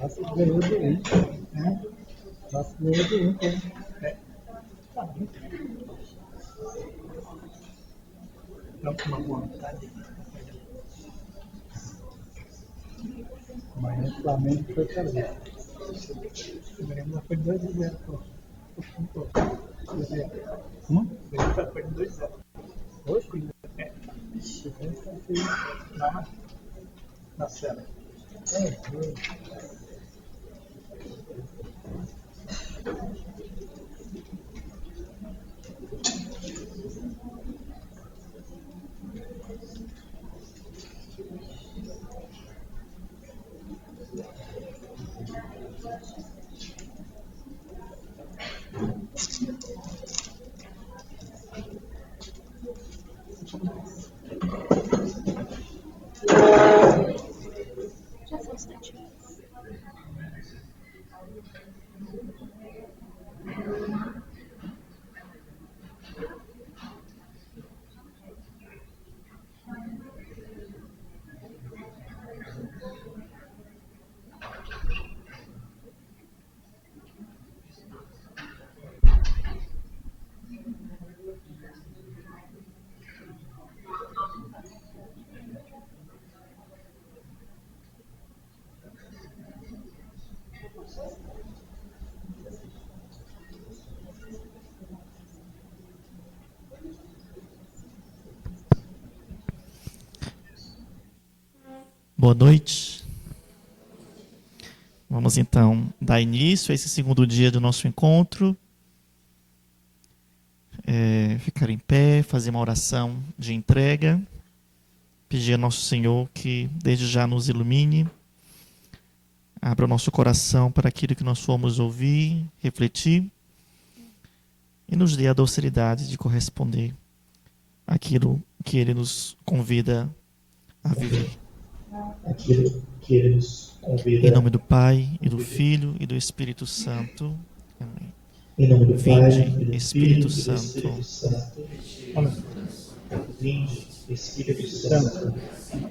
Vasco ganhou do Inter, né? Vasco ganhou do Inter. Não com uma boa vontade. Amanhã o Flamengo foi para zero. O Grêmio foi 2-0. Foi 2-0. Hoje? É. Na cela. Boa noite. Vamos então dar início a esse segundo dia do nosso encontro. Ficar em pé, fazer uma oração de entrega, pedir a Nosso Senhor que desde já nos ilumine, abra o nosso coração para aquilo que nós formos ouvir, refletir e nos dê a docilidade de corresponder àquilo que Ele nos convida a viver. Em nome do Pai, e do Filho, e do Espírito Santo. Amém. Em nome do Pai, e do Espírito Filho, e do Santo. Espírito Santo. Amém. Vinde, Espírito Santo,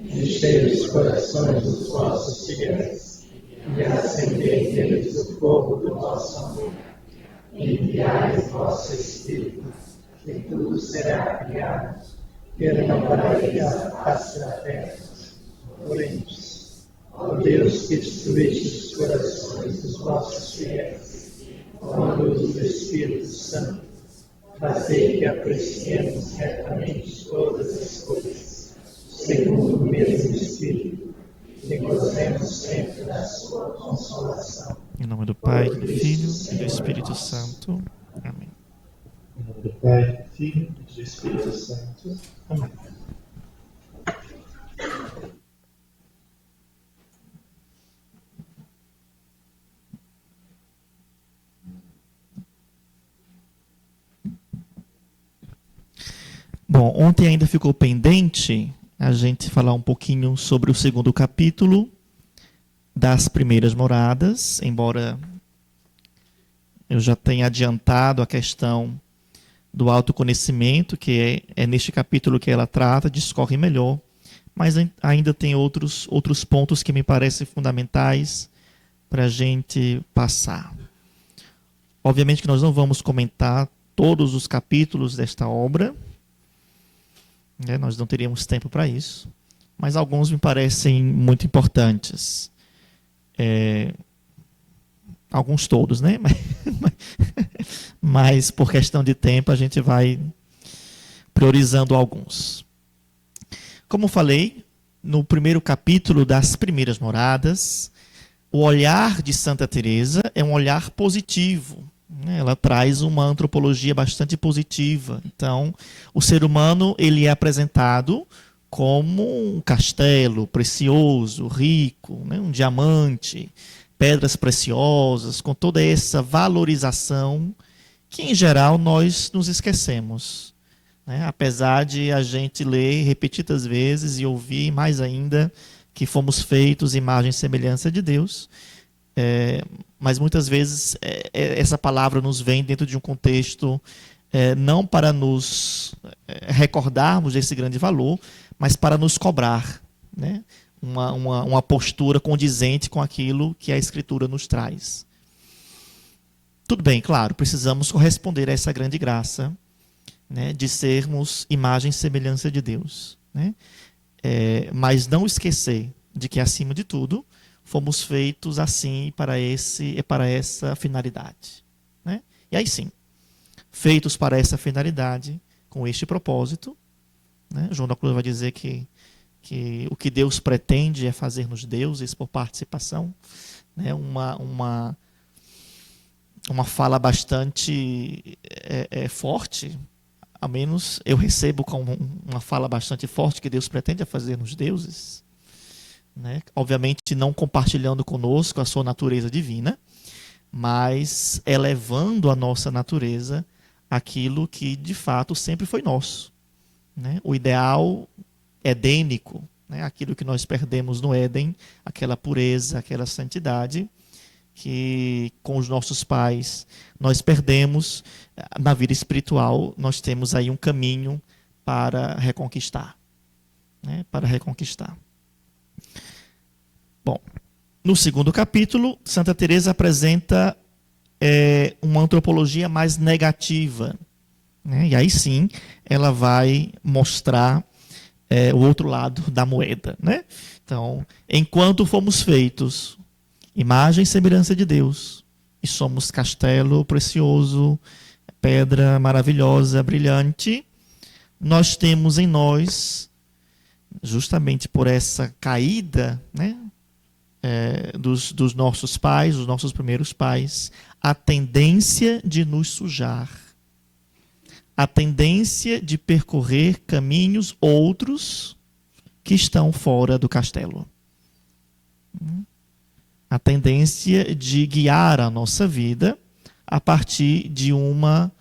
enchei os corações dos vossos fiéis e acendei neles o fogo do vosso amor. Enviai o vosso Espírito, e tudo será criado, e renovareis a face da terra. Oremos. Ó Deus, que destruíste os corações dos vossos fiéis, com a luz do Espírito Santo, fazei que apreciemos retamente todas as coisas, segundo o mesmo Espírito, e gozemos sempre da sua consolação. Em nome do Pai, do Filho e do Espírito Santo. Amém. Em nome do Pai, do Filho e do Espírito Santo. Amém. Bom, ontem ainda ficou pendente a gente falar um pouquinho sobre o segundo capítulo das primeiras moradas, embora eu já tenha adiantado a questão do autoconhecimento, que é neste capítulo que ela trata, discorre melhor, mas ainda tem outros pontos que me parecem fundamentais para a gente passar. Obviamente que nós não vamos comentar todos os capítulos desta obra, né? Nós não teríamos tempo para isso, mas alguns me parecem muito importantes. Alguns todos, né? Mas por questão de tempo a gente vai priorizando alguns. Como falei, no primeiro capítulo das primeiras moradas, o olhar de Santa Teresa é um olhar positivo. Ela traz uma antropologia bastante positiva. Então, o ser humano ele é apresentado como um castelo precioso, rico, né? Um diamante, pedras preciosas, com toda essa valorização que, em geral, nós nos esquecemos, né? Apesar de a gente ler repetidas vezes e ouvir mais ainda que fomos feitos imagem e semelhança de Deus, mas muitas vezes essa palavra nos vem dentro de um contexto não para nos recordarmos desse grande valor, mas para nos cobrar, né? Uma postura condizente com aquilo que a Escritura nos traz. Tudo bem, claro, precisamos corresponder a essa grande graça, né, de sermos imagem e semelhança de Deus, né? Mas não esquecer de que, acima de tudo, fomos feitos assim para essa finalidade, né? E aí sim, feitos para essa finalidade, com este propósito, né? João da Cruz vai dizer que o que Deus pretende é fazer-nos deuses por participação, né? Uma fala bastante forte, ao menos eu recebo como uma fala bastante forte, que Deus pretende é fazer-nos deuses, né? Obviamente não compartilhando conosco a sua natureza divina, mas elevando a nossa natureza aquilo que de fato sempre foi nosso, né? O ideal edênico, né? Aquilo que nós perdemos no Éden, aquela pureza, aquela santidade que com os nossos pais nós perdemos. Na vida espiritual nós temos aí um caminho para reconquistar, né? Para reconquistar. Bom, no segundo capítulo, Santa Teresa apresenta uma antropologia mais negativa, né? E aí sim ela vai mostrar o outro lado da moeda, né? Então, enquanto fomos feitos imagem e semelhança de Deus, e somos castelo precioso, pedra maravilhosa, brilhante, nós temos em nós, justamente por essa caída, né, dos nossos pais, dos nossos primeiros pais, a tendência de nos sujar, a tendência de percorrer caminhos outros que estão fora do castelo. A tendência de guiar a nossa vida a partir de uma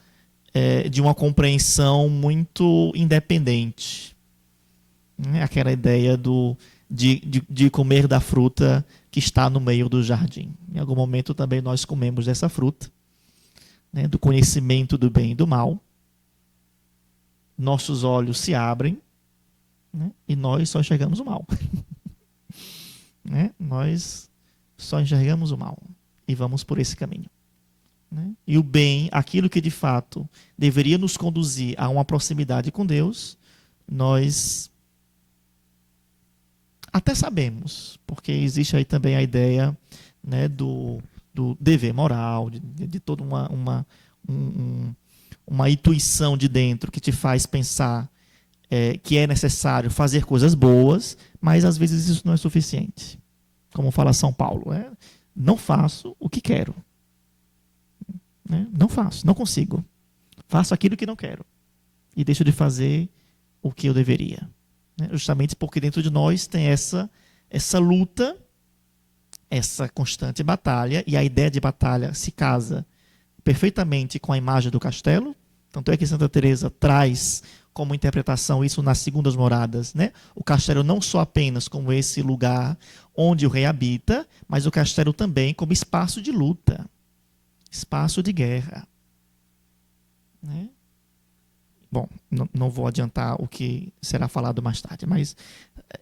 compreensão muito independente. Aquela ideia de comer da fruta que está no meio do jardim. Em algum momento também nós comemos dessa fruta, né, do conhecimento do bem e do mal. Nossos olhos se abrem, né, e nós só enxergamos o mal. Né? Nós só enxergamos o mal e vamos por esse caminho, né? E o bem, aquilo que de fato deveria nos conduzir a uma proximidade com Deus, nós até sabemos, porque existe aí também a ideia, né, do dever moral, de toda uma intuição de dentro que te faz pensar que é necessário fazer coisas boas, mas às vezes isso não é suficiente. Como fala São Paulo, não faço o que quero. Né? Não faço, não consigo. Faço aquilo que não quero. E deixo de fazer o que eu deveria. Né? Justamente porque dentro de nós tem essa luta, essa constante batalha, e a ideia de batalha se casa perfeitamente com a imagem do castelo. Tanto é que Santa Teresa traz como interpretação isso nas segundas moradas, né? O castelo não só apenas como esse lugar onde o rei habita, mas o castelo também como espaço de luta, espaço de guerra, né? Bom, não vou adiantar o que será falado mais tarde, mas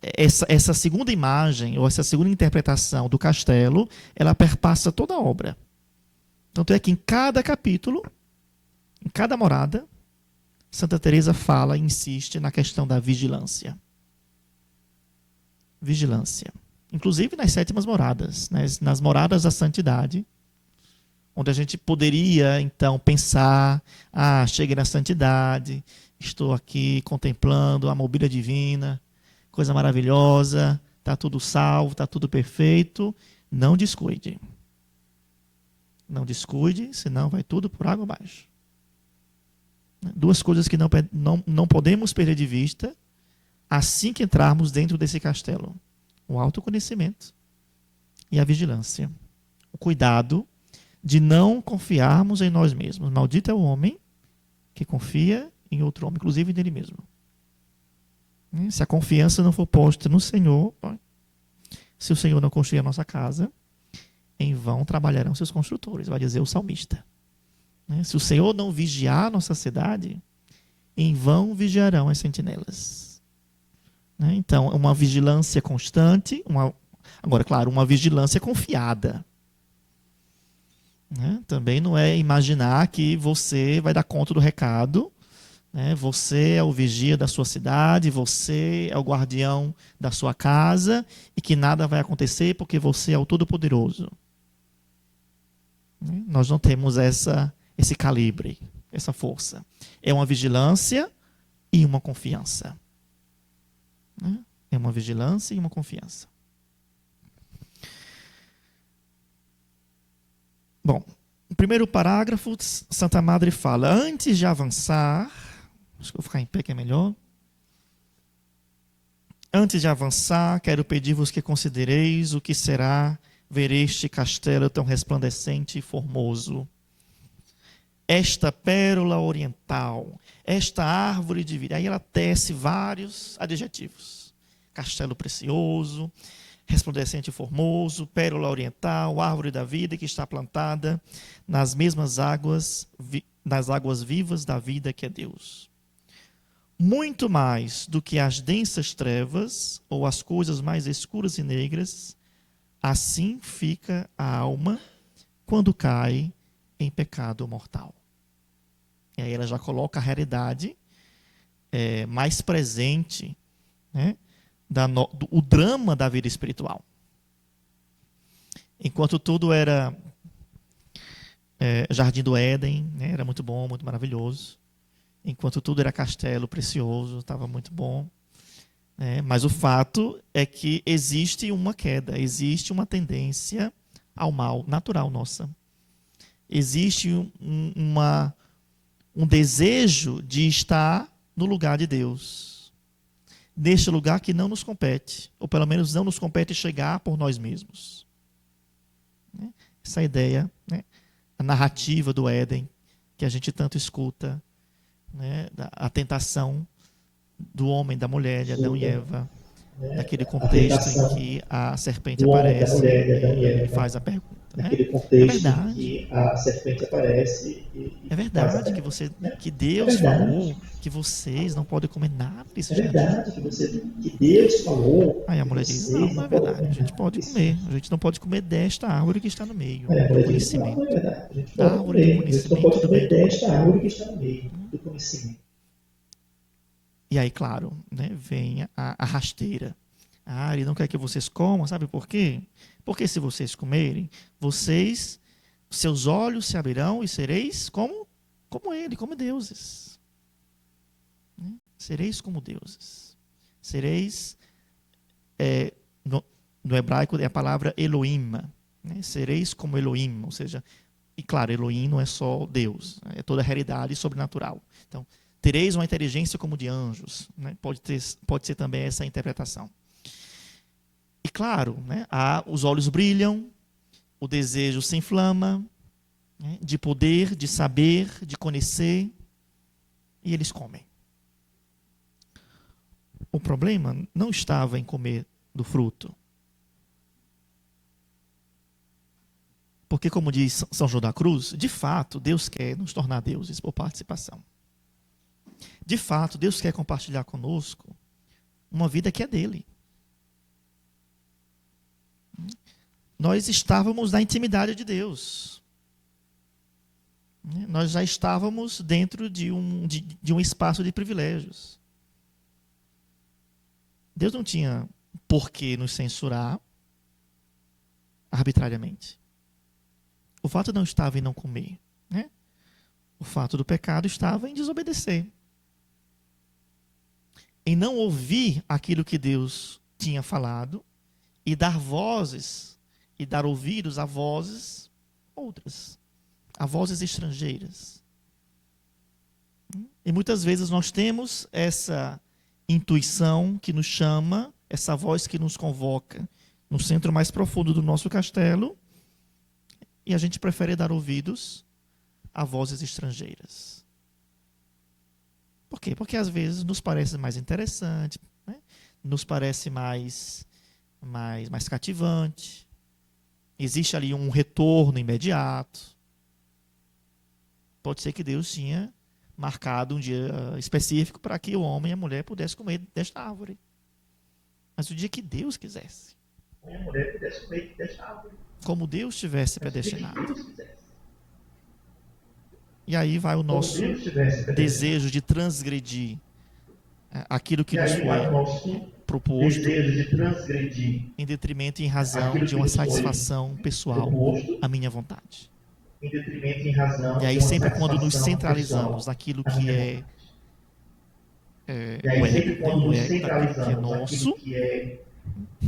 essa segunda imagem, ou essa segunda interpretação do castelo, ela perpassa toda a obra. Tanto é que em cada capítulo, em cada morada, Santa Teresa fala e insiste na questão da vigilância. Vigilância. Inclusive nas sétimas moradas, nas moradas da santidade, onde a gente poderia, então, pensar, cheguei na santidade, estou aqui contemplando a mobília divina, coisa maravilhosa, está tudo salvo, está tudo perfeito. Não descuide. Não descuide, senão vai tudo por água abaixo. Duas coisas que não podemos perder de vista assim que entrarmos dentro desse castelo: o autoconhecimento e a vigilância. O cuidado de não confiarmos em nós mesmos. Maldito é o homem que confia em outro homem, inclusive nele mesmo. Se a confiança não for posta no Senhor, se o Senhor não construir a nossa casa, em vão trabalharão seus construtores, vai dizer o salmista. Se o Senhor não vigiar a nossa cidade, em vão vigiarão as sentinelas. Então, uma vigilância constante, agora, claro, uma vigilância confiada. Também não é imaginar que você vai dar conta do recado, você é o vigia da sua cidade, você é o guardião da sua casa e que nada vai acontecer porque você é o Todo-Poderoso. Nós não temos esse calibre, essa força. É uma vigilância e uma confiança. É uma vigilância e uma confiança. Bom, no primeiro parágrafo, Santa Madre fala: antes de avançar, acho que vou ficar em pé que é melhor. Antes de avançar, quero pedir-vos que considereis o que será ver este castelo tão resplandecente e formoso. Esta pérola oriental, esta árvore de vida. Aí ela tece vários adjetivos: castelo precioso, resplandecente e formoso, pérola oriental, árvore da vida que está plantada nas mesmas águas, nas águas vivas da vida que é Deus. Muito mais do que as densas trevas ou as coisas mais escuras e negras, assim fica a alma quando cai em pecado mortal. E aí ela já coloca a realidade mais presente, o drama da vida espiritual. Enquanto tudo era Jardim do Éden, era muito bom, muito maravilhoso. Enquanto tudo era castelo precioso, estava muito bom. Mas o fato é que existe uma queda, existe uma tendência ao mal natural nossa. Existe um desejo de estar no lugar de Deus, neste lugar que não nos compete, ou pelo menos não nos compete chegar por nós mesmos. Essa ideia, a narrativa do Éden, que a gente tanto escuta, a tentação do homem, da mulher, de Adão e Eva, naquele contexto em que a serpente aparece e faz a pergunta. É verdade. A serpente aparece É verdade que Deus falou que vocês não podem comer nada desse jardim. É verdade que Deus falou. Aí a mulher diz: não é verdade. A gente pode comer. A gente não pode comer desta árvore que está no meio do conhecimento. Não é verdade. A gente Da árvore do conhecimento do bem e do mal. Desta árvore que está no meio do conhecimento. E aí, claro, vem a rasteira. Ele não quer que vocês comam, sabe por quê? Porque se vocês comerem, seus olhos se abrirão e sereis como ele, como deuses. Sereis como deuses. Sereis, no hebraico é a palavra Elohim. Sereis como Elohim, ou seja, e claro, Elohim não é só Deus, é toda a realidade sobrenatural. Então, tereis uma inteligência como de anjos. Pode ser também essa interpretação. E claro, os olhos brilham, o desejo se inflama, de poder, de saber, de conhecer, e eles comem. o problema não estava em comer do fruto. Porque, como diz São João da Cruz, de fato, Deus quer nos tornar deuses por participação. De fato, Deus quer compartilhar conosco uma vida que é dele. Nós estávamos na intimidade de Deus. Nós já estávamos dentro de um espaço de privilégios. Deus não tinha por que nos censurar arbitrariamente. O fato não estava em não comer, né? O fato do pecado estava em desobedecer. Em não ouvir aquilo que Deus tinha falado e dar vozes e dar ouvidos a vozes outras, a vozes estrangeiras. E muitas vezes nós temos essa intuição que nos chama, essa voz que nos convoca no centro mais profundo do nosso castelo, e a gente prefere dar ouvidos a vozes estrangeiras. Por quê? Porque às vezes nos parece mais interessante, né? Nos parece mais cativante. Existe ali um retorno imediato. Pode ser que Deus tinha marcado um dia específico para que o homem e a mulher pudessem comer desta árvore. Mas o dia que Deus quisesse. A mulher pudesse comer desta árvore. Como Deus tivesse predestinado. E aí vai o nosso desejo de transgredir aquilo que nos foi proposto em detrimento e em razão de uma satisfação pessoal à minha vontade. E aí sempre quando nos centralizamos naquilo que é o ego, daquilo que é nosso,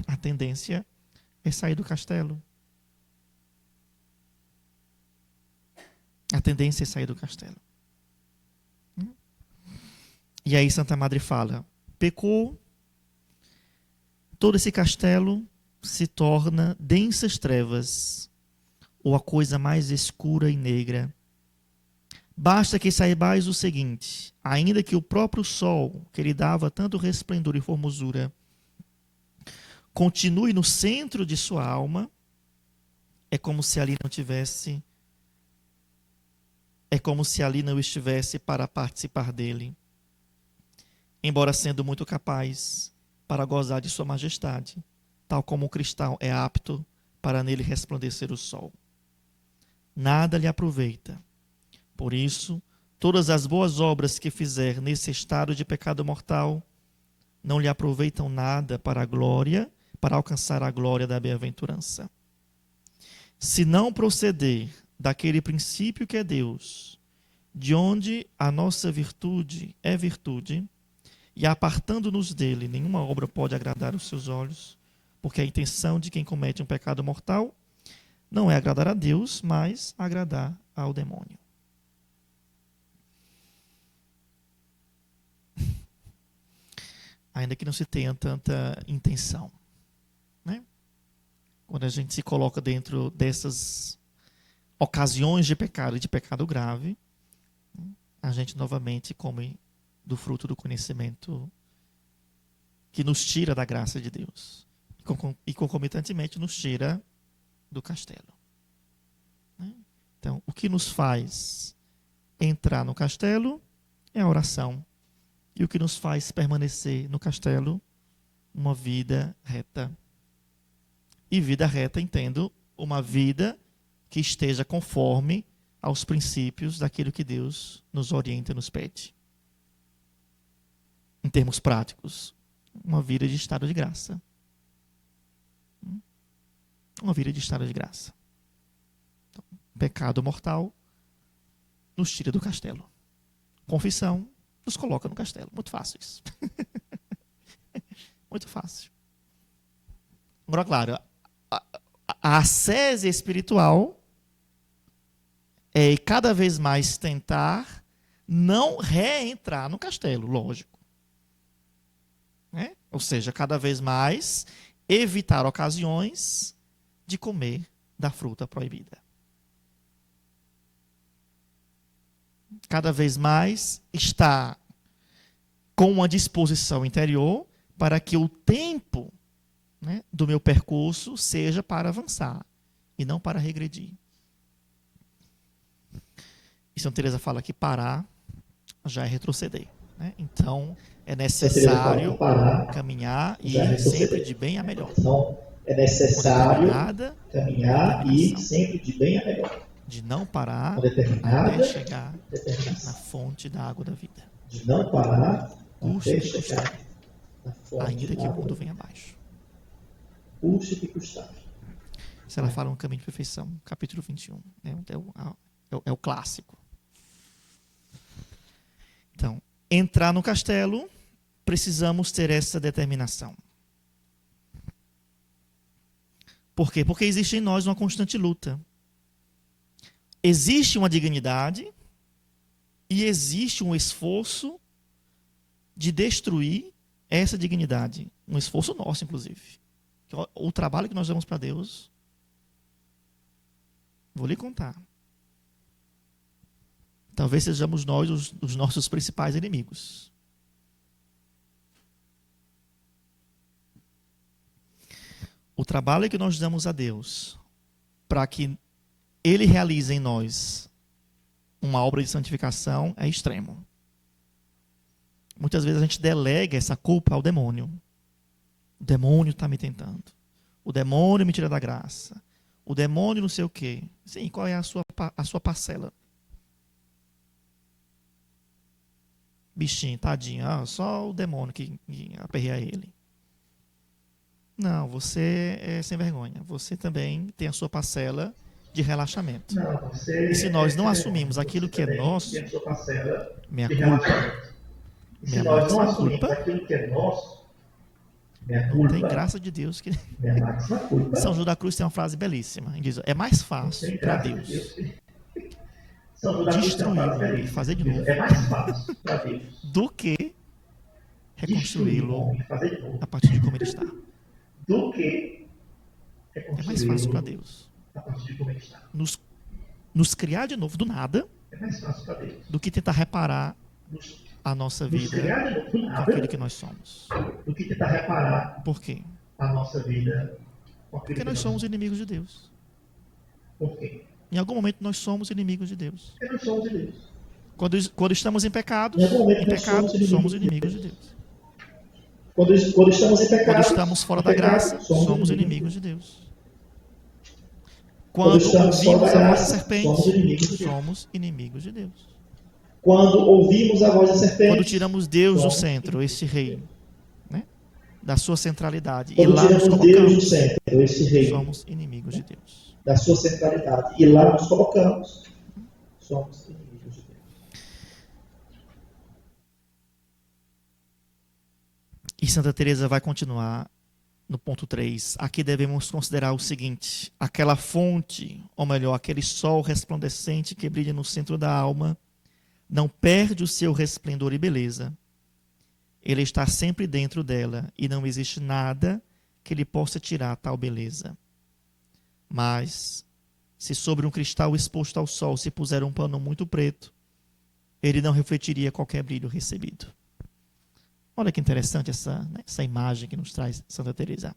a tendência é sair do castelo. A tendência é sair do castelo. E aí Santa Madre fala, pecou, todo esse castelo se torna densas trevas, ou a coisa mais escura e negra. Basta que saibais o seguinte, ainda que o próprio sol, que lhe dava tanto resplendor e formosura, continue no centro de sua alma, é como se ali não estivesse para participar dele, embora sendo muito capaz para gozar de sua majestade, tal como o cristal é apto para nele resplandecer o sol. Nada lhe aproveita. Por isso, todas as boas obras que fizer nesse estado de pecado mortal não lhe aproveitam nada para a glória, para alcançar a glória da bem-aventurança. Se não proceder daquele princípio que é Deus, de onde a nossa virtude é virtude, e apartando-nos dele, nenhuma obra pode agradar os seus olhos, porque a intenção de quem comete um pecado mortal não é agradar a Deus, mas agradar ao demônio. Ainda que não se tenha tanta intenção, né? Quando a gente se coloca dentro dessas ocasiões de pecado e de pecado grave, a gente novamente come do fruto do conhecimento que nos tira da graça de Deus e concomitantemente nos tira do castelo. Então, o que nos faz entrar no castelo é a oração, e o que nos faz permanecer no castelo, uma vida reta. E vida reta, entendo, uma vida que esteja conforme aos princípios daquilo que Deus nos orienta e nos pede. Em termos práticos, uma vida de estado de graça. Uma vida de estado de graça. Então, pecado mortal nos tira do castelo. Confissão nos coloca no castelo. Muito fácil isso. Muito fácil. Agora, claro, a ascese espiritual é cada vez mais tentar não reentrar no castelo, lógico. Ou seja, cada vez mais evitar ocasiões de comer da fruta proibida. Cada vez mais está com uma disposição interior para que o tempo, né, do meu percurso seja para avançar e não para regredir. E Santa Teresa fala que parar já é retroceder, né? Então é necessário caminhar e ir sempre de bem a melhor. Então é necessário caminhar e ir sempre de bem a melhor. De não parar até chegar na fonte da água da vida. De não parar custe que custar, ainda que o mundo venha abaixo. Custe que custar. Se ela fala um caminho de perfeição, capítulo 21, né? É o clássico. Então, entrar no castelo, precisamos ter essa determinação. Por quê? Porque existe em nós uma constante luta. Existe uma dignidade e existe um esforço de destruir essa dignidade. Um esforço nosso, inclusive. O trabalho que nós damos para Deus, vou lhe contar. Talvez sejamos nós os nossos principais inimigos. O trabalho que nós damos a Deus para que Ele realize em nós uma obra de santificação é extremo. Muitas vezes a gente delega essa culpa ao demônio. O demônio está me tentando. O demônio me tira da graça. O demônio não sei o quê. Sim, qual é a sua parcela? Bichinho, tadinho. Só o demônio que aperreia ele. Não, você é sem vergonha. Você também tem a sua parcela de relaxamento. E se nós não assumimos aquilo que é nosso, minha culpa, minha máxima culpa, não tem graça de Deus que... São João da Cruz tem uma frase belíssima. Ele diz, é mais fácil para Deus destruí-lo e fazer de novo do que reconstruí-lo a partir de como ele está. É mais fácil para Deus nos criar de novo do nada do que tentar reparar a nossa vida com aquilo que nós somos. Por quê? Porque nós somos inimigos de Deus. Em algum momento nós somos inimigos de Deus. Quando estamos em pecado, somos inimigos de Deus. Quando estamos em pecado, quando estamos fora da graça, somos inimigos de Deus. Quando ouvimos a voz da serpente, somos inimigos de Deus. Quando ouvimos a voz da serpente, quando tiramos Deus do centro, esse rei, né, da sua centralidade, e lá nos colocamos, somos inimigos de Deus. Da sua centralidade, e lá nos colocamos, somos inimigos de Deus. E Santa Teresa vai continuar no ponto 3. Aqui devemos considerar o seguinte: aquela fonte, ou melhor, aquele sol resplandecente que brilha no centro da alma, não perde o seu resplendor e beleza. Ele está sempre dentro dela e não existe nada que lhe possa tirar tal beleza. Mas, se sobre um cristal exposto ao sol se puser um pano muito preto, ele não refletiria qualquer brilho recebido. Olha que interessante essa imagem que nos traz Santa Teresa.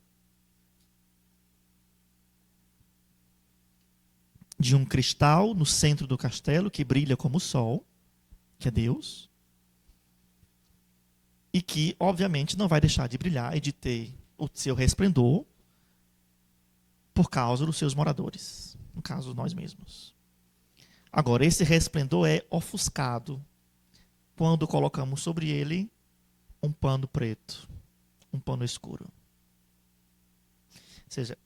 De um cristal no centro do castelo que brilha como o sol, que é Deus, e que, obviamente, não vai deixar de brilhar e de ter o seu resplendor por causa dos seus moradores, no caso, nós mesmos. Agora, esse resplendor é ofuscado quando colocamos sobre ele um pano preto, um pano escuro. Ou seja,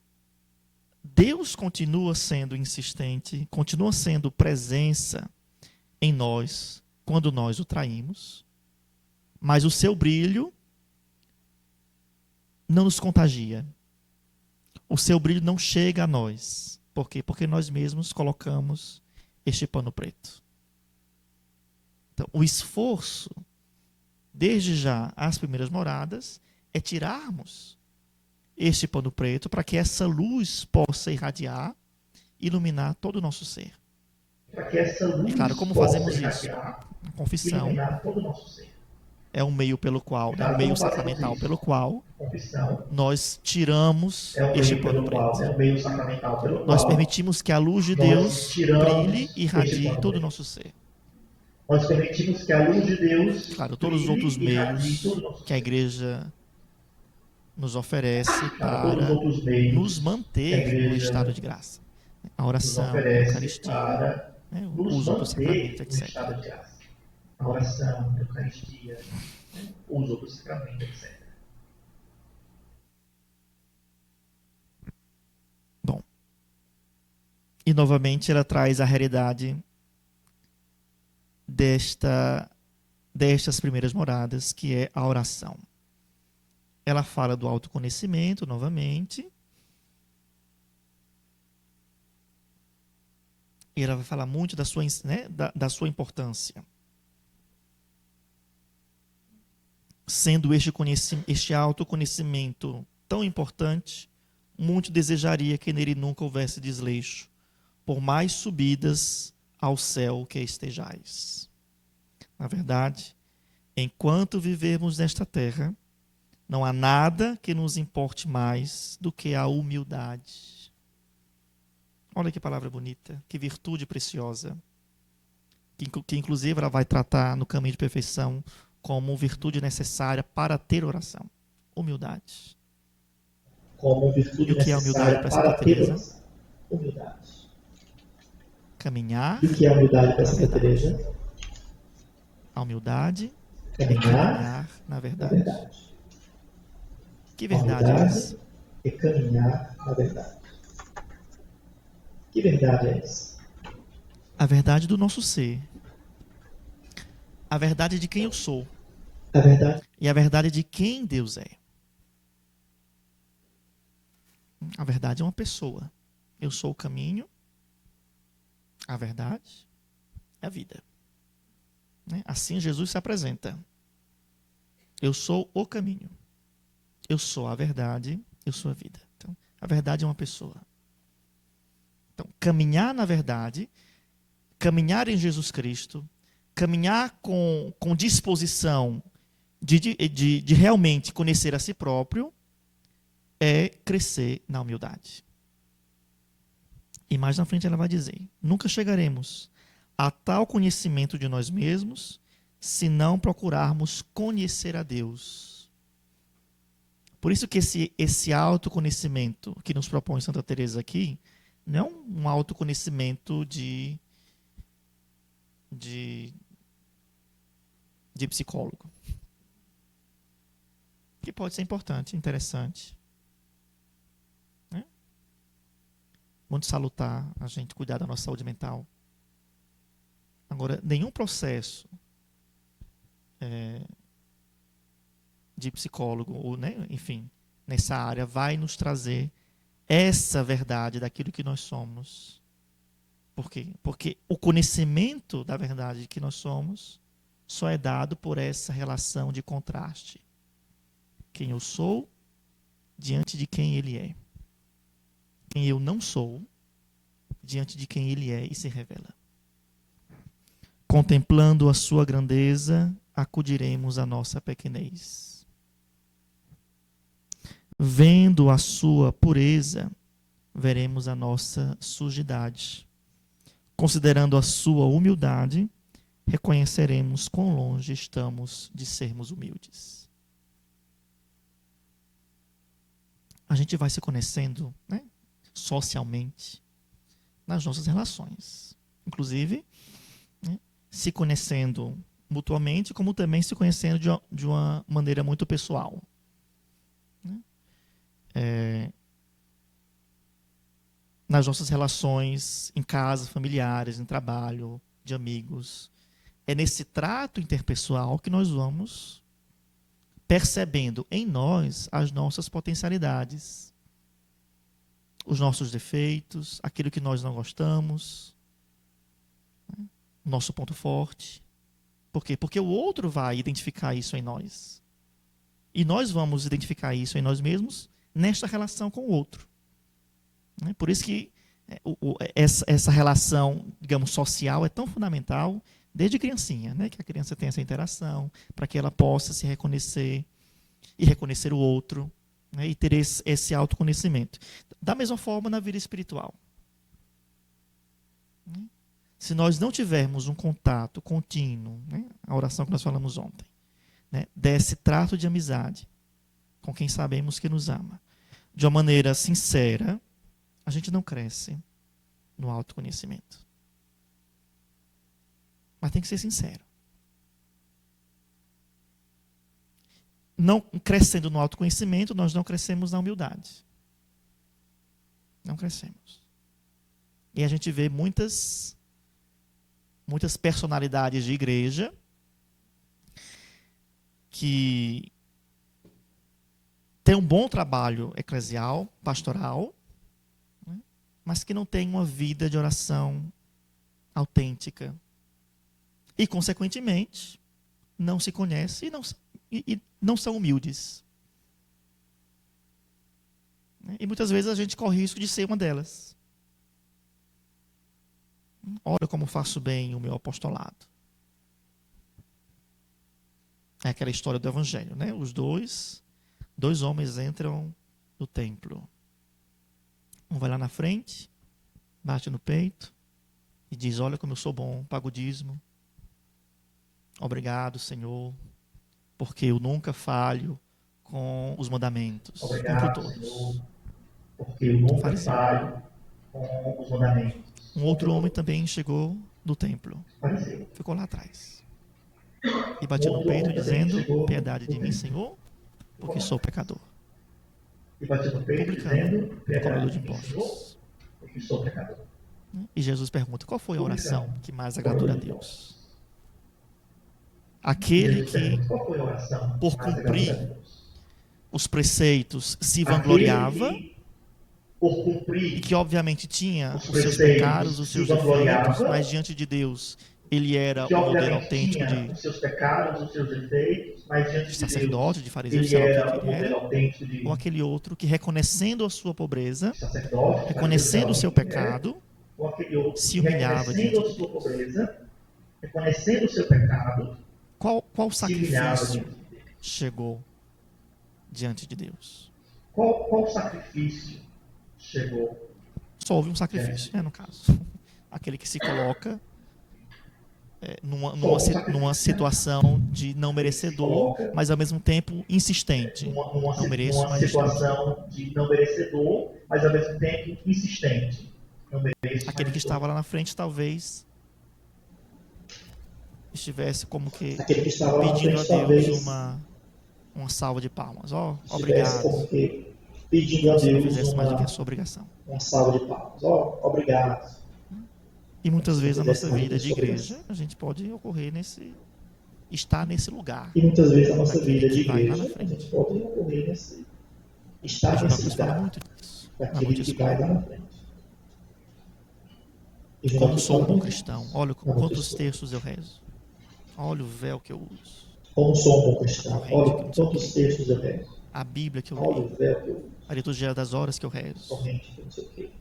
Deus continua sendo insistente, continua sendo presença em nós quando nós o traímos, mas o seu brilho não nos contagia. O seu brilho não chega a nós. Por quê? Porque nós mesmos colocamos este pano preto. Então, o esforço, desde já, as primeiras moradas, é tirarmos este pano preto para que essa luz possa irradiar, iluminar todo o nosso ser. Para que essa luz, e claro, como fazemos isso? Na confissão, todo o nosso ser. é um meio pelo qual, é um meio sacramental pelo qual Confissão nós tiramos é o este meio pano pelo qual, preto. é o meio sacramental pelo Nós qual permitimos que a luz de nós Deus brilhe tiramos e este irradie pano todo o preto. nosso ser. Nós permitimos que a luz de Deus Claro, todos os outros brilhe e irradie todo meios o nosso que a ser. igreja nos oferece Para todos os para outros nos meios que a manter no estado igreja de graça. A nos oração, a oferece Eucaristia, para né, o nos uso do sacramento, manter no etc. estado de graça. A oração, a Eucaristia, o uso do sacramento, etc. Bom, e novamente ela traz a realidade destas primeiras moradas, que é a oração. Ela fala do autoconhecimento novamente. E ela vai falar muito da sua, né, da sua importância. Sendo este autoconhecimento tão importante, muito desejaria que nele nunca houvesse desleixo, por mais subidas ao céu que estejais. Na verdade, enquanto vivermos nesta terra, não há nada que nos importe mais do que a humildade. Olha que palavra bonita, que virtude preciosa. Que inclusive ela vai tratar no caminho de perfeição como virtude necessária para ter oração. Humildade. Como virtude E o que é humildade necessária para Santa para ter Teresa? oração. Humildade. Caminhar E o que é a humildade para na Santa verdade. Teresa? A humildade é Caminhar caminhar na na verdade. verdade. Que A verdade é humildade essa? é caminhar na verdade. Que verdade é essa? A verdade do nosso ser. A verdade de quem eu sou. A verdade E a verdade de quem Deus é. A verdade é uma pessoa. Eu sou o caminho. A verdade é a vida. Assim Jesus se apresenta. Eu sou o caminho. Eu sou a verdade. Eu sou a vida. Então, a verdade é uma pessoa. Então, caminhar na verdade, caminhar em Jesus Cristo, caminhar com disposição de realmente conhecer a si próprio, é crescer na humildade. E mais na frente ela vai dizer: nunca chegaremos a tal conhecimento de nós mesmos se não procurarmos conhecer a Deus. Por isso que esse autoconhecimento que nos propõe Santa Teresa aqui não é um autoconhecimento de psicólogo. Que pode ser importante, interessante. Né? Muito salutar a gente cuidar da nossa saúde mental. Agora, nenhum processo de psicólogo, ou, né, enfim, nessa área, vai nos trazer essa verdade daquilo que nós somos. Por quê? Porque o conhecimento da verdade que nós somos só é dado por essa relação de contraste. Quem eu sou diante de quem ele é. Quem eu não sou diante de quem ele é e se revela. Contemplando a sua grandeza, acudiremos à nossa pequenez. Vendo a sua pureza, veremos a nossa sujidade. Considerando a sua humildade, reconheceremos quão longe estamos de sermos humildes. A gente vai se conhecendo, né, socialmente nas nossas relações. Inclusive, né, se conhecendo mutuamente, como também se conhecendo de uma maneira muito pessoal. Nas nossas relações em casa, familiares, em trabalho, de amigos. É nesse trato interpessoal que nós vamos percebendo em nós as nossas potencialidades, os nossos defeitos, aquilo que nós não gostamos, nosso ponto forte. Por quê? Porque o outro vai identificar isso em nós. E nós vamos identificar isso em nós mesmos nesta relação com o outro. Por isso que essa relação, digamos, social é tão fundamental Desde criancinha, né? Que a criança tenha essa interação, para que ela possa se reconhecer e reconhecer o outro, né? E ter esse autoconhecimento. Da mesma forma na vida espiritual. Se nós não tivermos um contato contínuo, né? A oração que nós falamos ontem, né? Desse trato de amizade com quem sabemos que nos ama, de uma maneira sincera, a gente não cresce no autoconhecimento. Mas tem que ser sincero. Não crescendo no autoconhecimento, nós não crescemos na humildade. Não crescemos. E a gente vê muitas personalidades de igreja que têm um bom trabalho eclesial, pastoral, né? Mas que não têm uma vida de oração autêntica. E, consequentemente, não se conhecem e não são humildes. E muitas vezes a gente corre o risco de ser uma delas. Olha como faço bem o meu apostolado. É aquela história do Evangelho, né? Os dois homens entram no templo. Um vai lá na frente, bate no peito e diz: olha como eu sou bom, pago o dízimo. Obrigado, Senhor, porque eu nunca falho com os mandamentos. Obrigado, Cumpro todos. Senhor, porque eu nunca Fariseu. falho com os mandamentos. Um outro homem também chegou no templo. Fariseu. Ficou lá atrás. E batia no peito dizendo: piedade de mim, Senhor, porque sou pecador. E batia no peito dizendo: Cobrador piedade de de mim, Senhor, impostos. porque sou pecador. E Jesus pergunta: qual foi a oração que mais agradou a Deus? Aquele que, por cumprir os preceitos, se vangloriava e que obviamente tinha os seus pecados, os seus defeitos, mas diante de Deus ele era o modelo autêntico de sacerdote, de fariseu, sei lá o que ele era, ou aquele outro que, reconhecendo a sua pobreza, reconhecendo o seu pecado, se humilhava diante de Deus. Reconhecendo o seu pecado, qual sacrifício chegou diante de Deus? Qual sacrifício chegou? Só houve um sacrifício, no caso. Aquele que se coloca numa situação de não merecedor, mas ao mesmo tempo insistente. Não mereço, mas situação de não merecedor, mas ao mesmo tempo insistente. Aquele que estava lá na frente talvez estivesse como que pedindo a Deus uma salva de palmas. Obrigado. Pedindo a Deus não fizesse mais do que a sua obrigação. Uma salva de palmas. Obrigado. E muitas vezes na nossa vida de igreja, a gente pode estar nesse lugar. E muitas vezes na nossa vida de igreja, a gente pode ocorrer estar nesse lugar. Muito disso. Daquele que vai lá na frente. Como sou um bom cristão. Olha quantos textos eu rezo. Olha o véu que eu uso. Como sou um bom cristão. Olha quantos textos eu rezo. A Bíblia que eu Olha o leio. véu que eu uso. A liturgia das horas que eu rezo. Corrente, não sei o quê.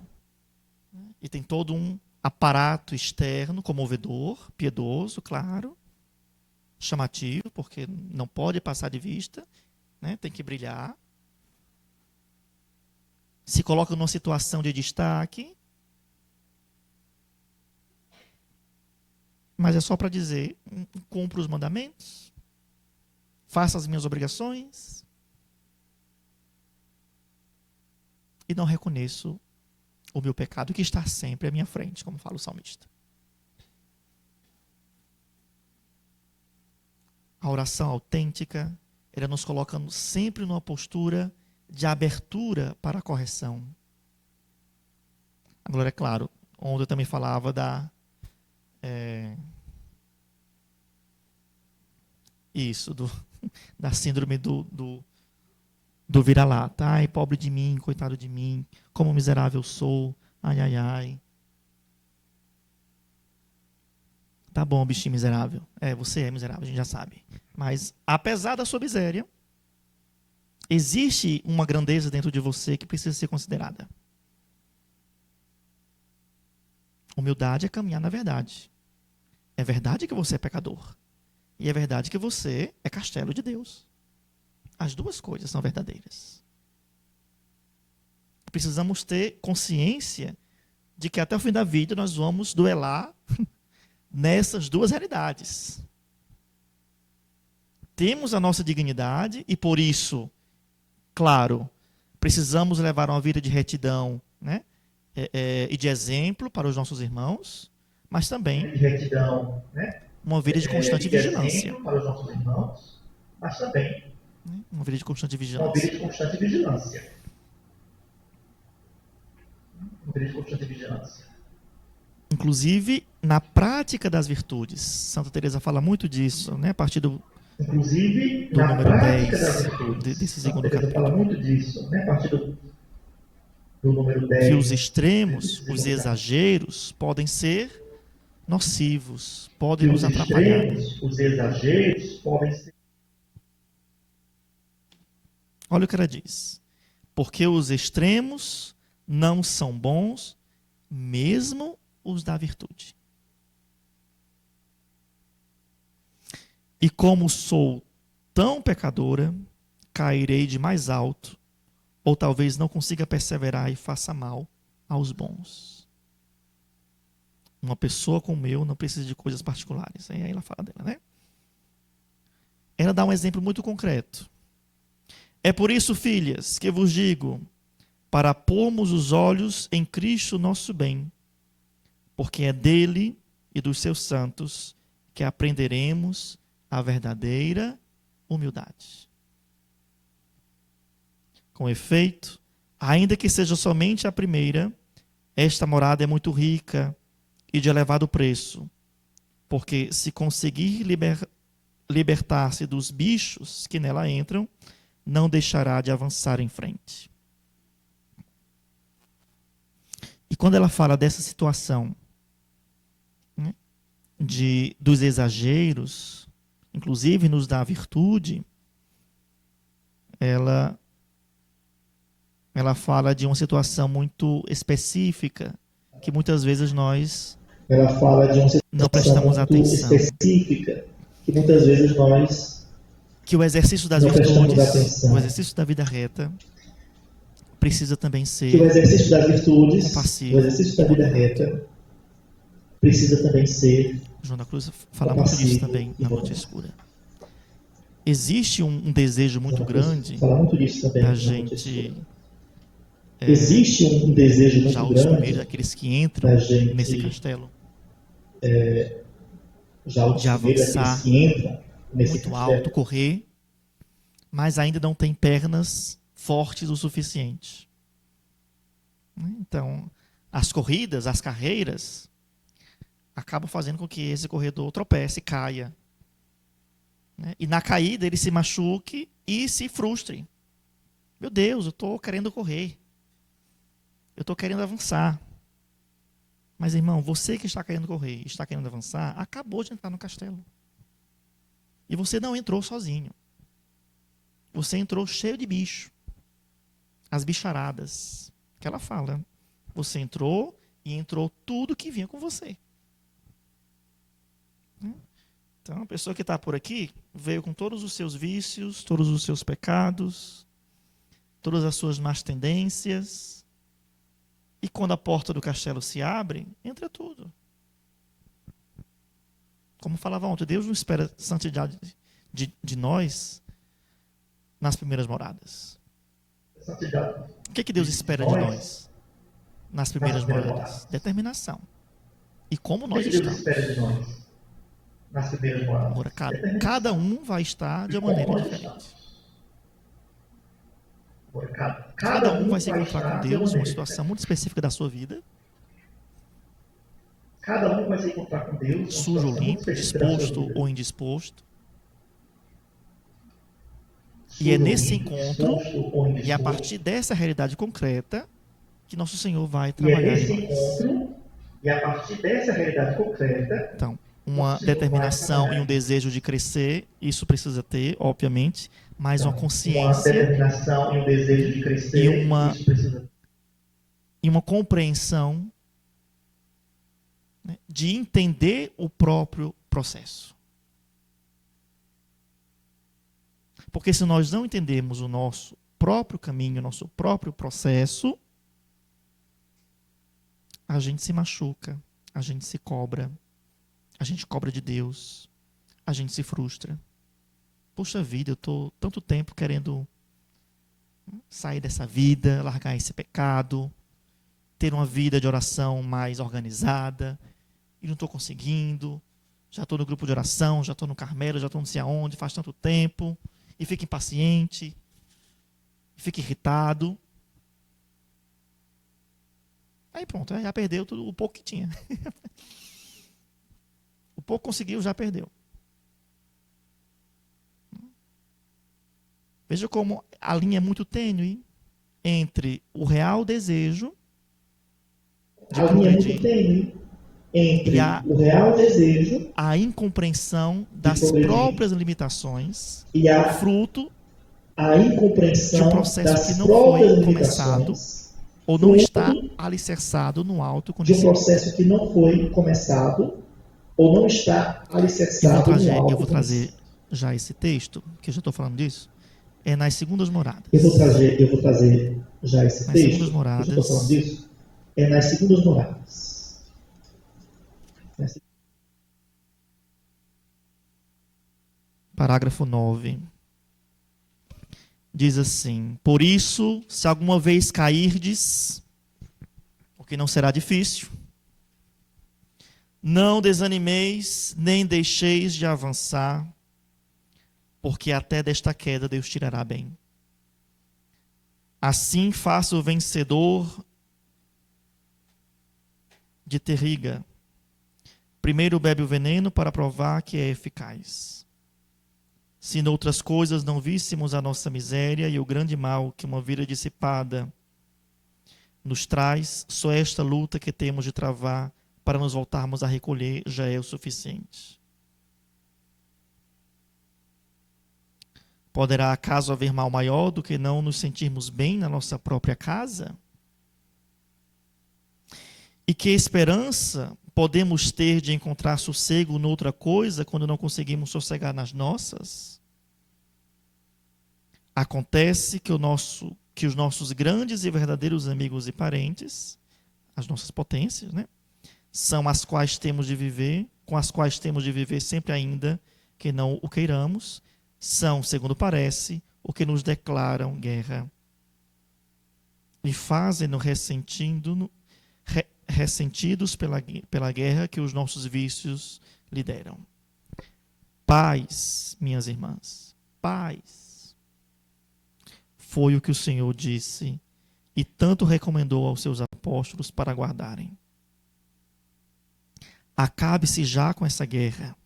E tem todo um aparato externo, comovedor, piedoso, claro, chamativo, porque não pode passar de vista, né? Tem que brilhar. Se coloca numa situação de destaque, mas é só para dizer: cumpro os mandamentos, faço as minhas obrigações e não reconheço o meu pecado que está sempre à minha frente, como fala o salmista. A oração autêntica, ela nos coloca sempre numa postura de abertura para a correção. Agora, é claro, onde eu também falava da síndrome do vira-lata. Ai, pobre de mim, coitado de mim, como miserável sou, ai, ai, ai. Tá bom, bichinho miserável. Você é miserável, a gente já sabe. Mas, apesar da sua miséria, existe uma grandeza dentro de você que precisa ser considerada. Humildade é caminhar na verdade. É verdade que você é pecador. E é verdade que você é castelo de Deus. As duas coisas são verdadeiras. Precisamos ter consciência de que até o fim da vida nós vamos duelar nessas duas realidades. Temos a nossa dignidade e por isso, claro, precisamos levar uma vida de retidão, né? E de exemplo para os nossos irmãos, mas também de retidão, né? uma vida de constante vigilância. Para os nossos irmãos, mas também Uma vida de constante uma vigilância. vida de constante vigilância. Uma vida de constante vigilância. Inclusive, na prática das virtudes. Santa Teresa fala muito disso, né? A partir do número 10 desse segundo capítulo. Fala muito disso, né? A partir do número 10. Que os extremos, os exageros, podem ser nocivos, podem nos atrapalhar. Os exageros podem ser. Olha o que ela diz. Porque os extremos não são bons, mesmo os da virtude. E como sou tão pecadora, cairei de mais alto, ou talvez não consiga perseverar e faça mal aos bons. Uma pessoa como eu não precisa de coisas particulares. Aí ela fala dela, né? Ela dá um exemplo muito concreto. É por isso, filhas, que vos digo, para pormos os olhos em Cristo nosso bem, porque é dele e dos seus santos que aprenderemos a verdadeira humildade. Com efeito, ainda que seja somente a primeira, esta morada é muito rica e de elevado preço, porque se conseguir libertar-se dos bichos que nela entram, não deixará de avançar em frente. E quando ela fala dessa situação, né, dos exageros, inclusive nos da virtude, ela fala de uma situação muito específica, que muitas vezes nós não prestamos atenção. Específica, que muitas vezes nós que o exercício das virtudes, o exercício da vida reta, precisa também ser compassivo. O exercício da vida reta precisa também ser. João da Cruz fala muito disso também na Noite Escura. Existe um desejo muito grande da gente. Existe um desejo muito já grande. os primeiros, aqueles que entram nesse castelo, de avançar muito alto, correr, mas ainda não tem pernas fortes o suficiente. Então, as corridas, as carreiras, acabam fazendo com que esse corredor tropece, caia. E na caída ele se machuque e se frustre. Meu Deus, eu estou querendo correr. Eu estou querendo avançar. Mas, irmão, você que está querendo correr, está querendo avançar, acabou de entrar no castelo. E você não entrou sozinho. Você entrou cheio de bicho. As bicharadas que ela fala. Você entrou e entrou tudo que vinha com você. Então, a pessoa que está por aqui veio com todos os seus vícios, todos os seus pecados, todas as suas más tendências. E quando a porta do castelo se abre, entra tudo. Como falava ontem, Deus não espera santidade de nós nas primeiras moradas. O que Deus espera de nós nas primeiras moradas? Determinação. E como nós estamos. Agora, cada um vai estar de uma maneira diferente. Cada um vai se encontrar com Deus em uma situação muito específica da sua vida. Cada um vai se encontrar com Deus. Sujo ou limpo, disposto ou indisposto. E é nesse encontro, e a partir dessa realidade concreta, que nosso Senhor vai trabalhar em nós. E a partir dessa realidade concreta, então, uma determinação e um desejo de crescer, isso precisa ter, obviamente, mas uma consciência e um desejo de crescer, e uma compreensão né, de entender o próprio processo. Porque se nós não entendermos o nosso próprio caminho, o nosso próprio processo, a gente se machuca, a gente se cobra, a gente cobra de Deus, a gente se frustra. Poxa vida, eu estou tanto tempo querendo sair dessa vida, largar esse pecado, ter uma vida de oração mais organizada, e não estou conseguindo. Já estou no grupo de oração, já estou no Carmelo, já estou não sei aonde, faz tanto tempo, e fica impaciente, fica irritado. Aí pronto, já perdeu tudo, o pouco que tinha. O pouco conseguiu, já perdeu. Veja como a linha é muito tênue entre o real desejo de progredir entre e o real desejo a incompreensão das próprias limitações, e fruto a de um incompreensão processo que das não foi próprias começado limitações, ou não está alicerçado no de um autoconhecimento. processo que não foi começado ou não está alicerçado no Eu vou trazer autoconhecimento. já esse texto, que eu já estou falando disso, é nas segundas moradas. Eu vou trazer já esse Nas segundas texto, que eu já estou falando moradas, disso, é nas segundas moradas. parágrafo 9. Diz assim: por isso, se alguma vez cairdes, o que não será difícil, não desanimeis, nem deixeis de avançar, porque até desta queda Deus tirará bem. Assim faça o vencedor de terriga. Primeiro bebe o veneno para provar que é eficaz. Se noutras coisas não víssemos a nossa miséria e o grande mal que uma vida dissipada nos traz, só esta luta que temos de travar para nos voltarmos a recolher já é o suficiente. Poderá acaso haver mal maior do que não nos sentirmos bem na nossa própria casa? E que esperança podemos ter de encontrar sossego noutra coisa quando não conseguimos sossegar nas nossas? Acontece que os nossos grandes e verdadeiros amigos e parentes, as nossas potências, né, são as quais temos de viver, com as quais temos de viver sempre ainda que não o queiramos, são, segundo parece, o que nos declaram guerra e fazem-nos ressentidos pela guerra que os nossos vícios lhe deram. Paz, minhas irmãs, paz. Foi o que o Senhor disse e tanto recomendou aos seus apóstolos para guardarem. Acabe-se já com essa guerra.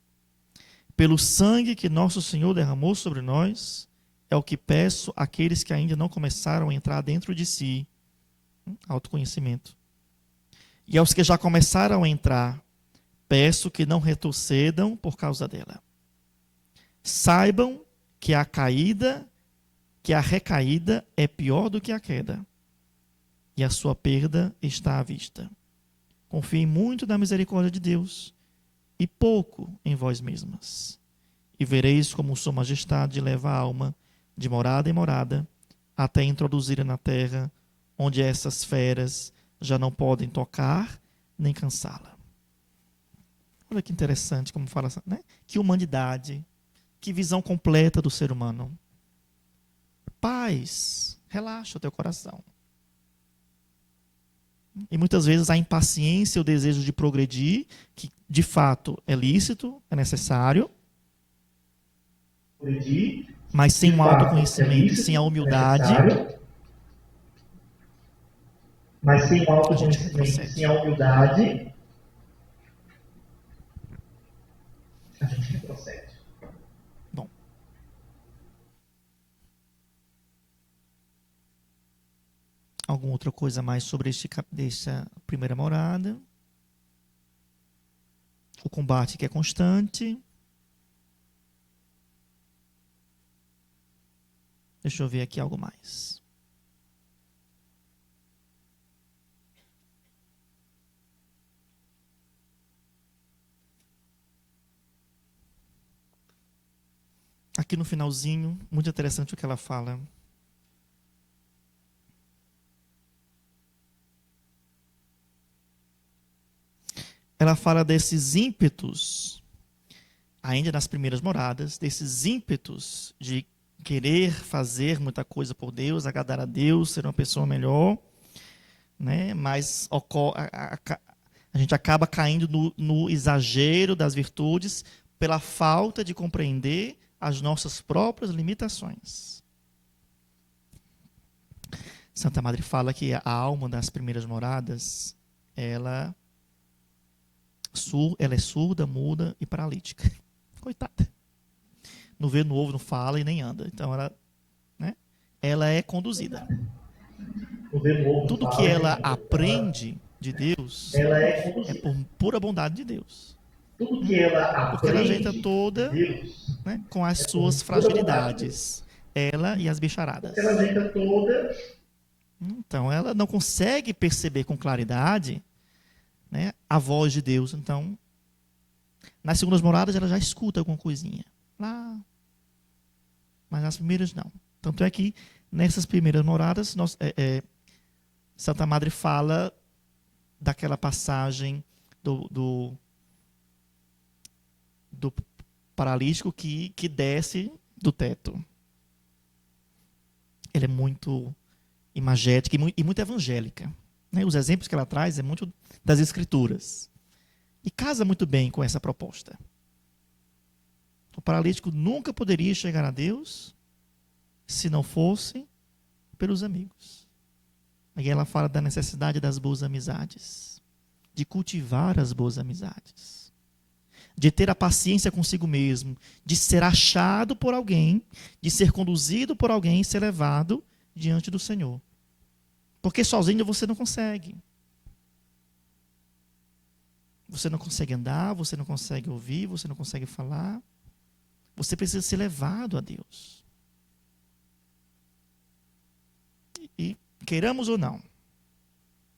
Pelo sangue que nosso Senhor derramou sobre nós, é o que peço àqueles que ainda não começaram a entrar dentro de si. Autoconhecimento. E aos que já começaram a entrar, peço que não retrocedam por causa dela. Saibam que a recaída é pior do que a queda, e a sua perda está à vista. Confiem muito na misericórdia de Deus e pouco em vós mesmas. E vereis como sua majestade leva a alma de morada em morada, até introduzir na terra, onde essas feras já não podem tocar nem cansá-la. Olha que interessante como fala, né? Que humanidade, que visão completa do ser humano. Paz, relaxa o teu coração. E muitas vezes a impaciência, o desejo de progredir, que de fato é lícito, é necessário, mas sem o autoconhecimento, sem a humildade, mas sem o a gente autoconhecimento, sem a humildade, a gente retrocede. Bom. Alguma outra coisa mais sobre essa primeira morada? O combate que é constante. Deixa eu ver aqui algo mais. aqui no finalzinho, muito interessante o que ela fala. Ela fala desses ímpetos, ainda nas primeiras moradas, desses ímpetos de querer fazer muita coisa por Deus, agradar a Deus, ser uma pessoa melhor, né? Mas a gente acaba caindo no exagero das virtudes pela falta de compreender as nossas próprias limitações. Santa Madre fala que a alma das primeiras moradas, ela é surda, muda e paralítica. Coitada. Não vê, não ouve, não fala e nem anda. Então ela é conduzida. Tudo que ela aprende de Deus é por pura bondade de Deus. Tudo que ela Porque ela ajeita aprende toda, de Deus com as é suas por pura vontade de fragilidades. Ela e as bicharadas. Deus. Ela ajeita toda. Então ela não consegue perceber com claridade, a voz de Deus. Então, nas segundas moradas ela já escuta alguma coisinha. Lá. Mas nas primeiras não. Tanto é que nessas primeiras moradas, Santa Madre fala daquela passagem do paralítico que desce do teto. Ela é muito imagética e muito evangélica. Os exemplos que ela traz é muito das Escrituras. E casa muito bem com essa proposta. O paralítico nunca poderia chegar a Deus se não fosse pelos amigos. Aí ela fala da necessidade das boas amizades, de cultivar as boas amizades, de ter a paciência consigo mesmo, de ser achado por alguém, de ser conduzido por alguém e ser levado diante do Senhor. Porque sozinho você não consegue. Você não consegue andar, você não consegue ouvir, você não consegue falar. Você precisa ser levado a Deus. E queiramos ou não,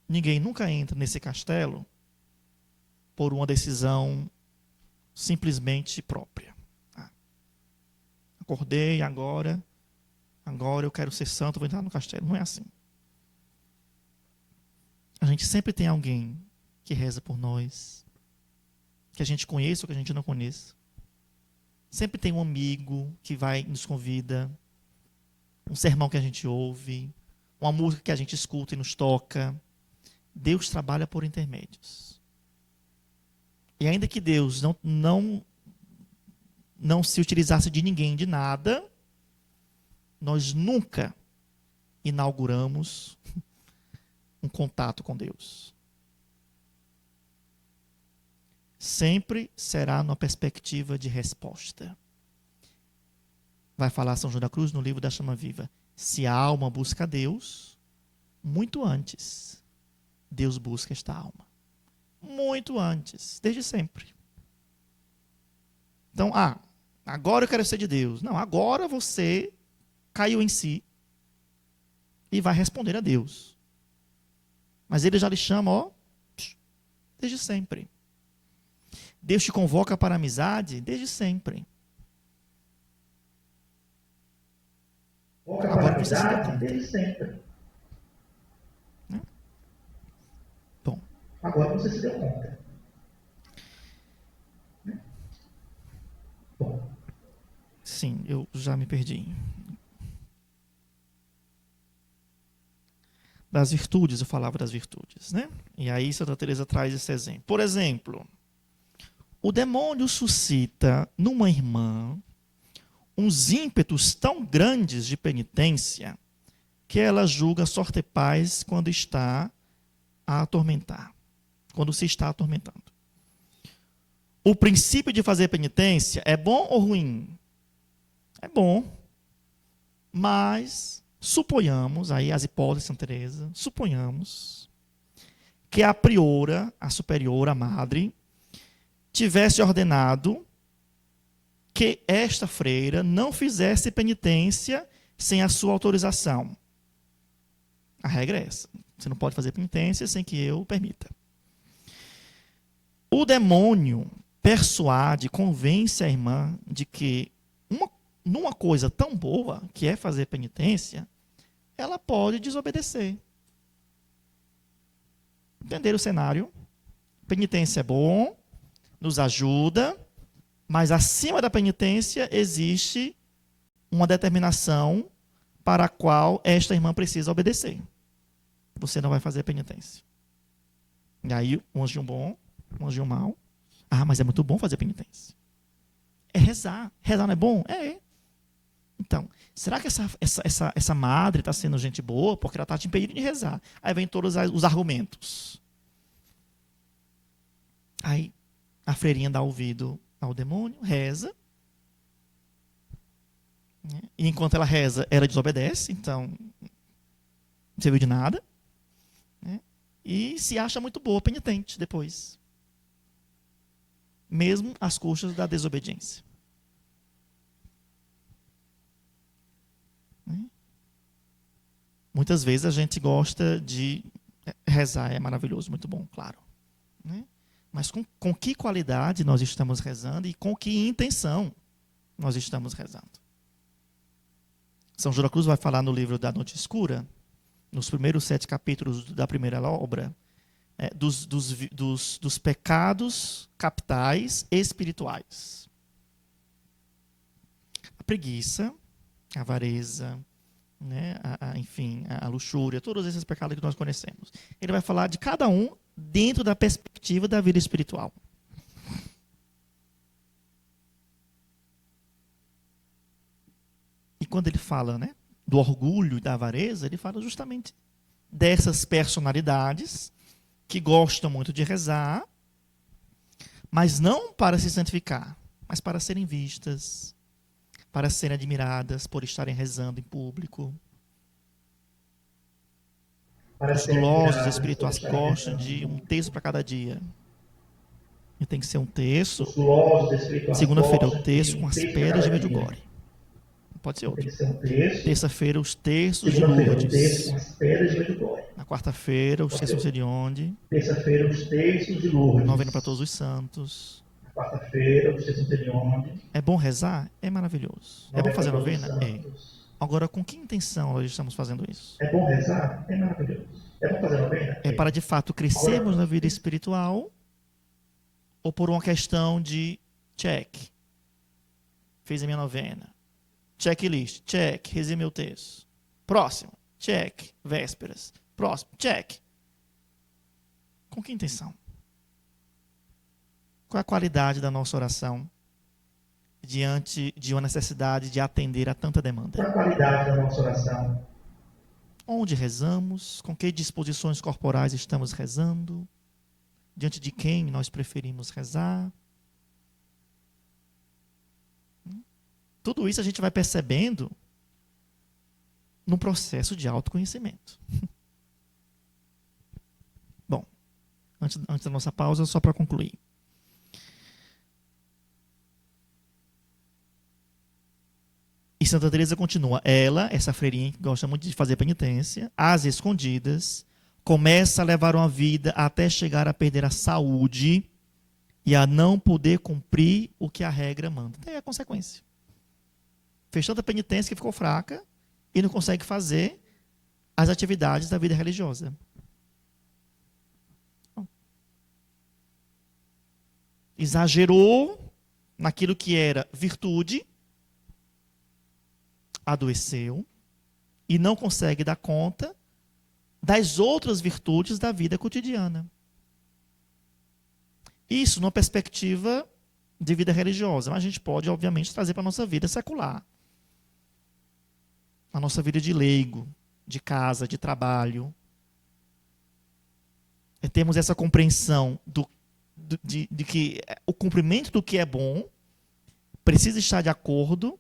ninguém nunca entra nesse castelo por uma decisão simplesmente própria. Acordei agora eu quero ser santo, vou entrar no castelo. Não é assim. A gente sempre tem alguém que reza por nós, que a gente conheça ou que a gente não conheça. Sempre tem um amigo que vai e nos convida, um sermão que a gente ouve, uma música que a gente escuta e nos toca. Deus trabalha por intermédios. E ainda que Deus não se utilizasse de ninguém, de nada, nós nunca inauguramos um contato com Deus. Sempre será numa perspectiva de resposta. Vai falar São João da Cruz no livro da Chama Viva. Se a alma busca a Deus, muito antes, Deus busca esta alma. Muito antes, desde sempre. Então, agora eu quero ser de Deus. Não, agora você caiu em si e vai responder a Deus. Mas ele já lhe chama, desde sempre. Deus te convoca para a amizade desde sempre. Agora você se deu conta. Desde sempre. Bom. Agora você se deu conta. Bom. Sim, eu já me perdi. Das virtudes, eu falava das virtudes, né? E aí Santa Teresa traz esse exemplo. Por exemplo, o demônio suscita numa irmã uns ímpetos tão grandes de penitência que ela julga sorte e paz quando está a atormentar, quando se está atormentando. O princípio de fazer penitência é bom ou ruim? É bom, mas suponhamos, aí as hipóteses de Santa Teresa, suponhamos que a priora, a superiora, a madre, tivesse ordenado que esta freira não fizesse penitência sem a sua autorização. A regra é essa. Você não pode fazer penitência sem que eu permita. O demônio persuade, convence a irmã de que numa coisa tão boa, que é fazer penitência, ela pode desobedecer. Entender o cenário? Penitência é bom, nos ajuda, mas acima da penitência existe uma determinação para a qual esta irmã precisa obedecer. Você não vai fazer penitência. E aí, um anjinho bom, um anjinho mau. Ah, mas é muito bom fazer penitência. É rezar. Rezar não é bom? É. Então, será que essa madre está sendo gente boa porque ela está te impedindo de rezar? Aí vem todos os argumentos. Aí a freirinha dá ouvido ao demônio, reza. E enquanto ela reza, ela desobedece, então não serviu de nada. E se acha muito boa, penitente depois. Mesmo às custas da desobediência. Muitas vezes a gente gosta de rezar, é maravilhoso, muito bom, claro. Mas com que qualidade nós estamos rezando e com que intenção nós estamos rezando? São João da Cruz vai falar no livro da Noite Escura, nos primeiros 7 capítulos da primeira obra, dos pecados capitais espirituais. A preguiça, a avareza, enfim, a luxúria, todos esses pecados que nós conhecemos. Ele vai falar de cada um dentro da perspectiva da vida espiritual. E quando ele fala, do orgulho e da avareza, ele fala justamente dessas personalidades que gostam muito de rezar, mas não para se santificar, mas para serem vistas, para serem admiradas por estarem rezando em público. Os gulosos espirituais gostam de um terço para cada dia. E tem que ser um terço. Segunda-feira é o terço com as pedras de Medjugorje. Pode ser outro. Terça-feira, os terços de Lourdes. Na quarta-feira, os terços de onde? Terça-feira, os terços de Lourdes. Novena para todos os santos. Na quarta-feira, os terços de onde? É bom rezar? É maravilhoso. É bom fazer novena? É. Agora, com que intenção nós estamos fazendo isso? É bom rezar? É maravilhoso. É bom fazer novena? É para, de fato, crescermos na vida espiritual ou por uma questão de check? Fiz a minha novena. Checklist, check, rezei meu texto. Próximo, check, vésperas. Próximo, check. Com que intenção? Qual é a qualidade da nossa oração diante de uma necessidade de atender a tanta demanda? Qual a qualidade da nossa oração? Onde rezamos? Com que disposições corporais estamos rezando? Diante de quem nós preferimos rezar? Tudo isso a gente vai percebendo no processo de autoconhecimento. Bom, antes da nossa pausa, só para concluir. E Santa Teresa continua. Ela, essa freirinha que gosta muito de fazer penitência, às escondidas, começa a levar uma vida até chegar a perder a saúde e a não poder cumprir o que a regra manda. Daí é a consequência. Fez tanta penitência que ficou fraca e não consegue fazer as atividades da vida religiosa. Exagerou naquilo que era virtude, adoeceu e não consegue dar conta das outras virtudes da vida cotidiana. Isso numa perspectiva de vida religiosa, mas a gente pode, obviamente, trazer para a nossa vida secular. A nossa vida de leigo, de casa, de trabalho. Temos essa compreensão de que o cumprimento do que é bom precisa estar de acordo,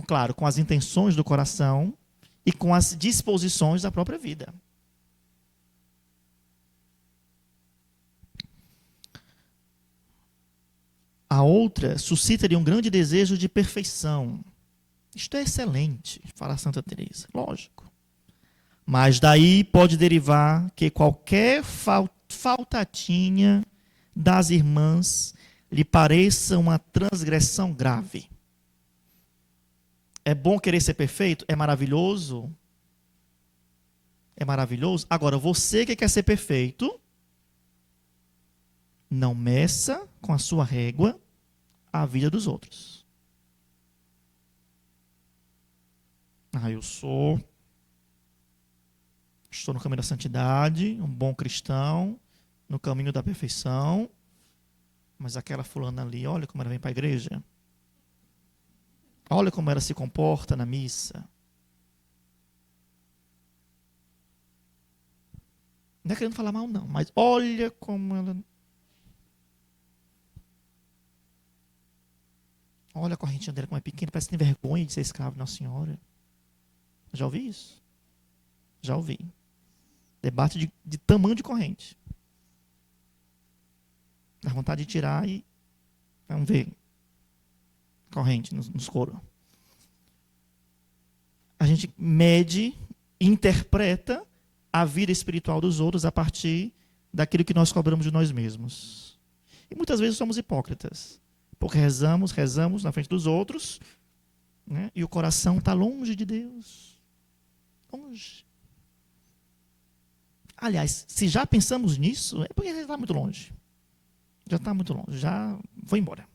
claro, com as intenções do coração e com as disposições da própria vida. A outra suscita-lhe um grande desejo de perfeição. Isto é excelente, fala Santa Teresa, lógico. Mas daí pode derivar que qualquer faltatinha das irmãs lhe pareça uma transgressão grave. É bom querer ser perfeito? É maravilhoso. É maravilhoso. Agora, você que quer ser perfeito, não meça com a sua régua a vida dos outros. Eu estou no caminho da santidade, um bom cristão, no caminho da perfeição, mas aquela fulana ali, olha como ela vem para a igreja. Olha como ela se comporta na missa. Não é querendo falar mal, não, mas olha como ela... Olha a correntinha dela como é pequena, parece que tem vergonha de ser escravo de Nossa Senhora. Já ouvi isso? Já ouvi. Debate de tamanho de corrente. Dá vontade de tirar e... Vamos ver. Corrente nos coros. A gente mede, interpreta a vida espiritual dos outros a partir daquilo que nós cobramos de nós mesmos. E muitas vezes somos hipócritas. Porque rezamos na frente dos outros, né? E o coração está longe de Deus. Longe. Aliás, se já pensamos nisso, é porque já está muito longe. Já está muito longe, já foi embora.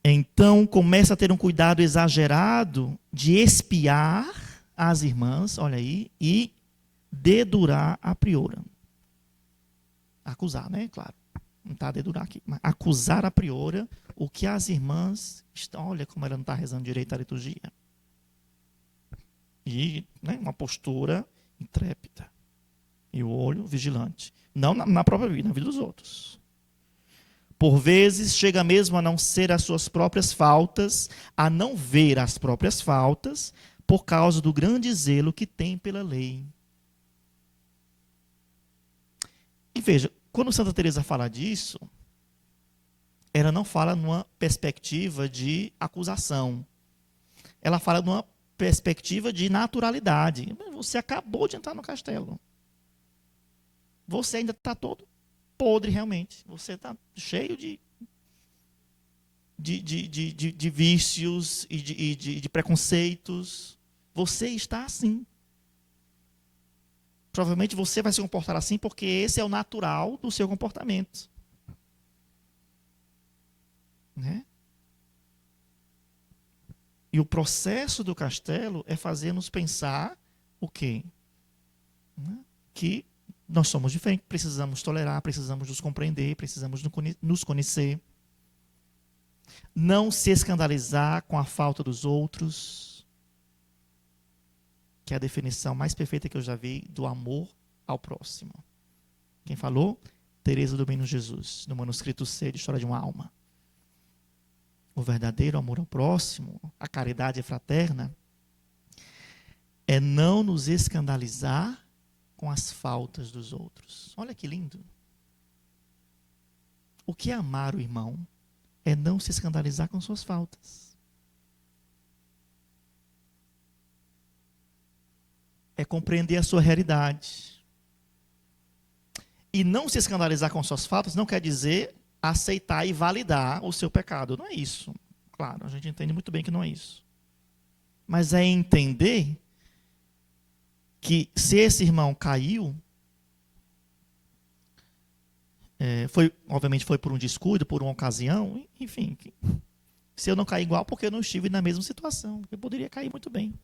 Então, começa a ter um cuidado exagerado de espiar as irmãs, olha aí, e dedurar a priora. Acusar, né? Claro. Não está a dedurar aqui. Mas acusar a priora o que as irmãs estão. Olha como ela não está rezando direito a liturgia. E, né, uma postura intrépida. E o olho vigilante. Não na própria vida, na vida dos outros. Por vezes, chega mesmo a não ser as suas próprias faltas, a não ver as próprias faltas, por causa do grande zelo que tem pela lei. E veja, quando Santa Teresa fala disso, ela não fala numa perspectiva de acusação. Ela fala numa perspectiva de naturalidade. Você acabou de entrar no castelo. Você ainda está todo podre, realmente. Você está cheio de vícios e de preconceitos. Você está assim. Provavelmente você vai se comportar assim porque esse é o natural do seu comportamento. Né? E o processo do castelo é fazer-nos pensar o quê? Né? Que nós somos diferentes, precisamos tolerar, precisamos nos compreender, precisamos nos conhecer. Não se escandalizar com a falta dos outros, que é a definição mais perfeita que eu já vi do amor ao próximo. Quem falou? Teresa do Menino Jesus, no manuscrito C de História de uma Alma. O verdadeiro amor ao próximo, a caridade fraterna, é não nos escandalizar com as faltas dos outros. Olha que lindo. O que é amar o irmão é não se escandalizar com suas faltas. É compreender a sua realidade. E não se escandalizar com suas faltas não quer dizer aceitar e validar o seu pecado. Não é isso. Claro, a gente entende muito bem que não é isso. Mas é entender que se esse irmão caiu, obviamente foi por um descuido, por uma ocasião, enfim. Se eu não caí igual, porque eu não estive na mesma situação. Eu poderia cair muito bem.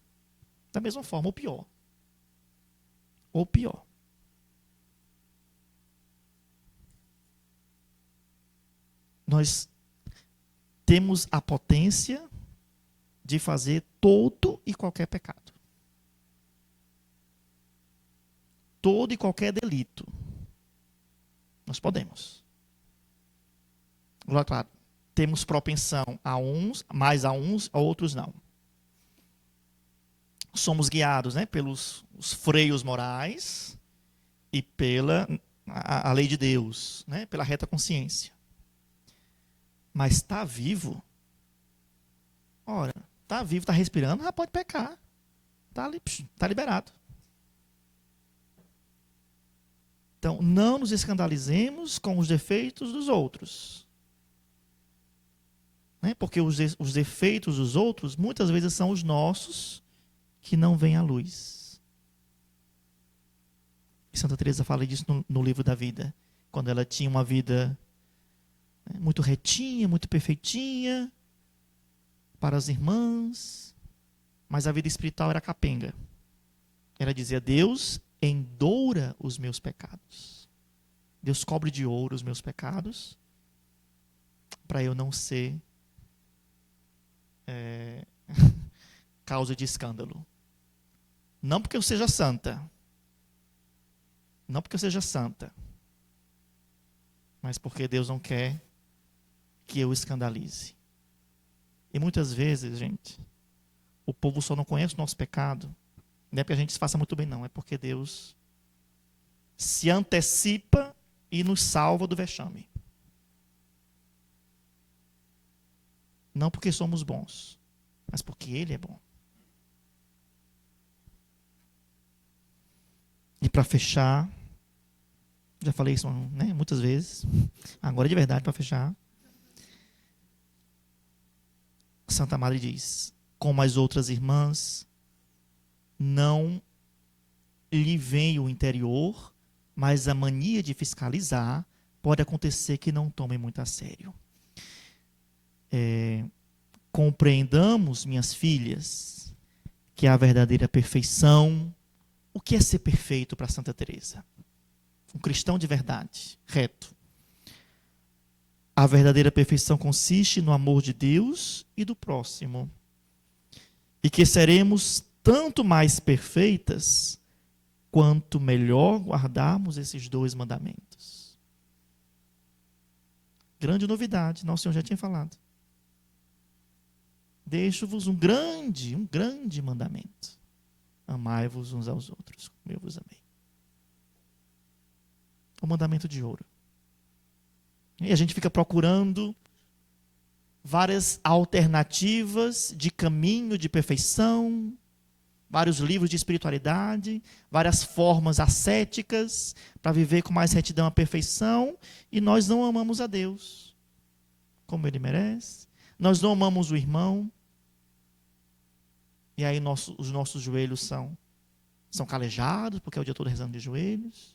Da mesma forma, ou pior. Ou pior. Nós temos a potência de fazer todo e qualquer pecado. Todo e qualquer delito. Nós podemos. Claro, temos propensão a uns, mais a uns, a outros não. Somos guiados, né, pelos os freios morais e pela a lei de Deus, né, pela reta consciência. Mas está vivo. Ora, está vivo, está respirando, já pode pecar. Está liberado. Então, não nos escandalizemos com os defeitos dos outros. né? Porque os defeitos dos outros, muitas vezes, são os nossos que não vêm à luz. E Santa Teresa fala disso no livro da vida. Quando ela tinha uma vida, né, muito retinha, muito perfeitinha, para as irmãs, mas a vida espiritual era capenga. Ela dizia: Deus endoura os meus pecados. Deus cobre de ouro os meus pecados, para eu não ser causa de escândalo. Não porque eu seja santa. Não porque eu seja santa. Mas porque Deus não quer que eu escandalize. E muitas vezes, gente, o povo só não conhece o nosso pecado. Não é porque a gente se faça muito bem, não. É porque Deus se antecipa e nos salva do vexame. Não porque somos bons, mas porque Ele é bom. E para fechar, já falei isso, né, muitas vezes, agora de verdade, para fechar, Santa Madre diz: como as outras irmãs, não lhe vem o interior, mas a mania de fiscalizar pode acontecer que não tomem muito a sério. Compreendamos, minhas filhas, que a verdadeira perfeição. O que é ser perfeito para Santa Teresa? Um cristão de verdade, reto. A verdadeira perfeição consiste no amor de Deus e do próximo. E que seremos tanto mais perfeitas quanto melhor guardarmos esses 2 mandamentos. Grande novidade, Nosso Senhor já tinha falado. Deixo-vos um grande mandamento. Amai-vos uns aos outros, como eu vos amei. O mandamento de ouro. E a gente fica procurando várias alternativas de caminho de perfeição, vários livros de espiritualidade, várias formas ascéticas para viver com mais retidão a perfeição, e nós não amamos a Deus como Ele merece. Nós não amamos o irmão. E aí os nossos joelhos são calejados, porque é o dia todo rezando de joelhos.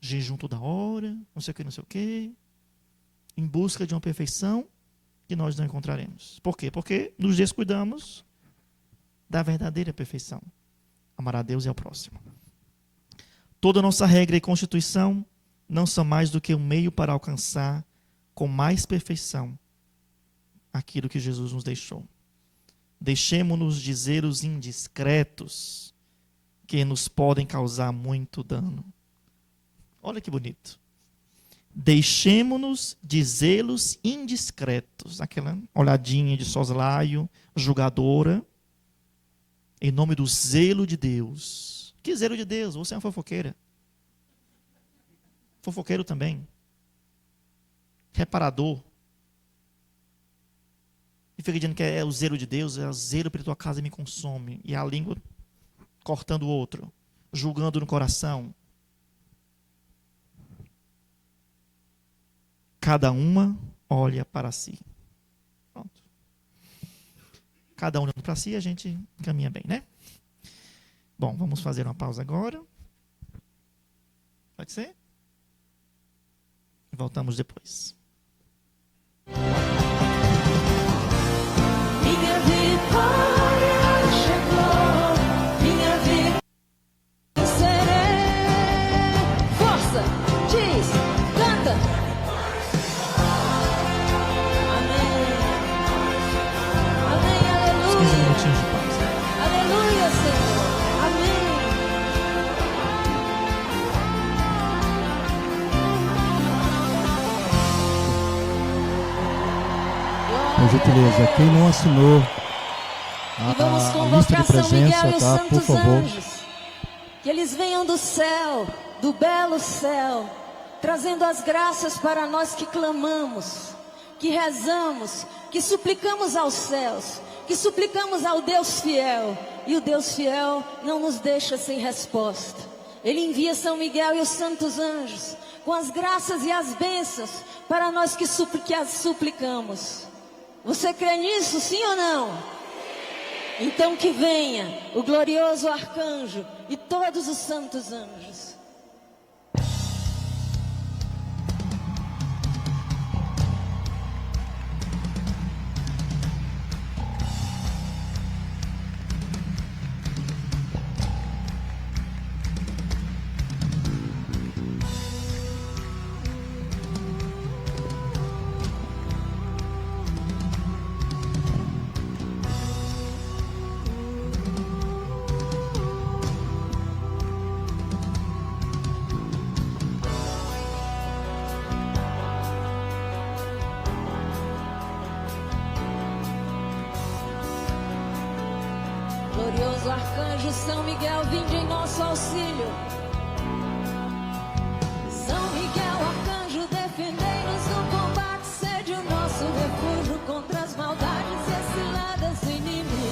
Jejum toda hora, não sei o que, em busca de uma perfeição que nós não encontraremos. Por quê? Porque nos descuidamos da verdadeira perfeição. Amar a Deus e ao próximo. Toda nossa regra e constituição não são mais do que um meio para alcançar com mais perfeição aquilo que Jesus nos deixou. Deixemo-nos dizer os indiscretos que nos podem causar muito dano. Olha que bonito. Deixemo-nos dizê-los indiscretos. Aquela olhadinha de soslaio, julgadora, em nome do zelo de Deus. Que zelo de Deus? Você é uma fofoqueira. Fofoqueiro também. Reparador. E fica dizendo que é o zelo de Deus, é o zelo pela tua casa me consome. E a língua cortando o outro, julgando no coração. Cada uma olha para si. Pronto. Cada um olhando para si, a gente caminha bem, né? Bom, vamos fazer uma pausa agora. Pode ser? Voltamos depois. Minha vitória chegou, minha vencerei. Força, diz, canta. Amém. Amém, Uns 15 aleluia. minutinhos de pausa. Aleluia, Senhor. Amém. Por gentileza, quem não assinou E vamos a lista convocar de São Miguel presença, e os tá? Por santos favor. anjos. Que eles venham do céu, do belo céu, trazendo as graças para nós que clamamos, que rezamos, que suplicamos aos céus, que suplicamos ao Deus fiel. E o Deus fiel não nos deixa sem resposta. Ele envia São Miguel e os santos anjos com as graças e as bênçãos para nós que as suplicamos. Você crê nisso, sim ou não? Então que venha o glorioso arcanjo e todos os santos anjos. Glorioso arcanjo São Miguel, vinde em nosso auxílio. São Miguel, arcanjo, defendei-nos no combate, sede o nosso refúgio contra as maldades e as ciladas do inimigo.